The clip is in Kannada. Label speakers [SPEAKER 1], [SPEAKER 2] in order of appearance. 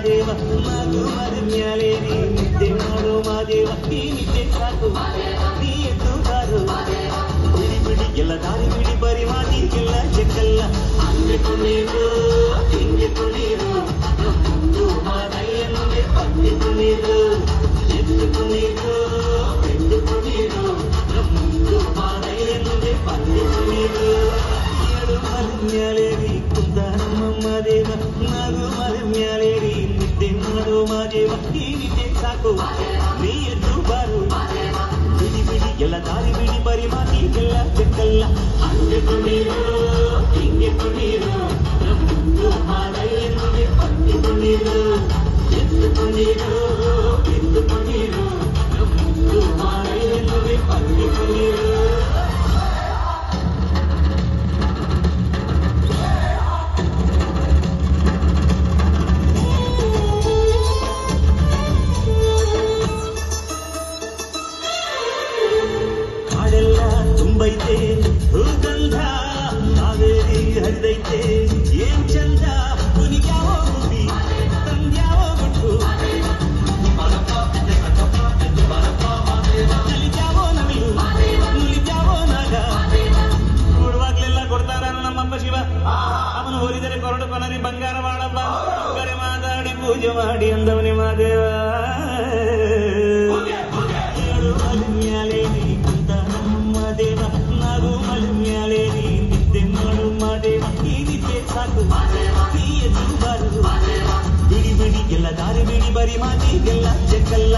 [SPEAKER 1] ಮಾದೇವ ಮಗು ಮರ ಮ್ಯಾಲೆ ನೀ ನಿದ್ದೆ ಮಾಡು ಮಾದೇವ ಈ ನಿದ್ದೆ ಸಾಕು ನೀ ಎದ್ದು ಬಾರು ಬಿಡಿ ಬಿಡಿ ಎಲ್ಲ ದಾರಿ ಬಿಡಿ ಬರಿ ಮಾತಿಗೆಲ್ಲ ಚೆಕ್ಕಲ್ಲ ಹಂಗೆ ಕುಣೀರು ಹಿಂಗೆ ಕುಣೀರು ಮುಂದು ಮಾದಯ್ಯನಿಗೆ ಪಂಡಿ ಕುಣೀರು ಎದ್ದು ಕುಣೀರು ಬೆಂಡು ಕುಣೀರು ಮುಂದು ಮಾದಯ್ಯನಿಗೆ ಪಂಡಿ ಕುಣೀರು ಏಳು ಮರ ಮ್ಯಾಲೆ ನೀ ಕುಂತ ನಮ್ಮ ದೇವ ಮಗು ಮರ ಮ್ಯಾಲೆ ನೀ ನಿದ್ದೆ ಮಾಡು ಮಾದೇವ ಈ ನಿದ್ದೆ ಸಾಕು ನೀ ಎದ್ದು ಬಾರು ಬಿಡಿ ಬಿಡಿ ಎಲ್ಲ ದಾರಿ ಬಿಡಿ ಬರಿ ಮಾತಿಗೆಲ್ಲ ಚೆಕ್ಕಲ್ಲ ಹಂಗೆ ಕುಣೀರು ಹಿಂಗೆ ಕುಣೀರು ಮುಂದು ಮಾದಯ್ಯನಿಗೆ ಪಂಡಿ ಕುಣೀರು ಎದ್ದು ಕುಣೀರು ಎದ್ದು ಕುಣೀರು ಮುಂದು ಮಾದಯ್ಯನಿಗೆ ಪಂಡಿ ಕುಣೀರು ಕಾಡೆಲ್ಲ ತುಂಬೈತೆ ಹೂಗಂಧ ಕಾವೇರಿ ಹರಿದೈತೆ ಏನ್ ಚಂದ ಕುನಿಗ್ಯಾವೋ ಗುಬ್ಬಿ ತಂದ್ಯಾವೋ ಗುಟ್ಟು ನಲಿದ್ಯಾವೋ ನವಿಲು ನುಲಿದ್ಯಾವೋ ನಾಗ ಕೊಡುವಾಗ್ಲೆಲ್ಲ ಕೊಡ್ತಾರ ನಮ್ಮಪ್ಪ ಶಿವ ಅವನು ಹೋಲಿದರೆ ಕೊರಡು ಕೊನರಿ ಬಂಗಾರ ಮಾಡಪ್ಪ ಕರೆ ಮಾತಾಡಿ ಪೂಜೆ ಮಾಡಿ ಅಂದವನೇ ಮಾದೇವ ಏಳು ಮಲೆ ಮ್ಯಾಲೆ ನೀ ಕುಂತ ನಮ್ಮ ದೇವ ನಾವು ಮಲೆ ಮ್ಯಾಲೆ ನೀ ನಿದ್ದೆ ಮಾಡು ಮಾದೇವ ಈ ನಿದ್ದೆ ಸಾಕು ನೀ ಎದ್ದು ಬಾರು ಬಿಡಿ ಬಿಡಿ ಎಲ್ಲ ದಾರಿ ಬಿಡಿ ಬರಿ ಮಾತಿಗೆಲ್ಲ ಚೆಕ್ಕಲ್ಲ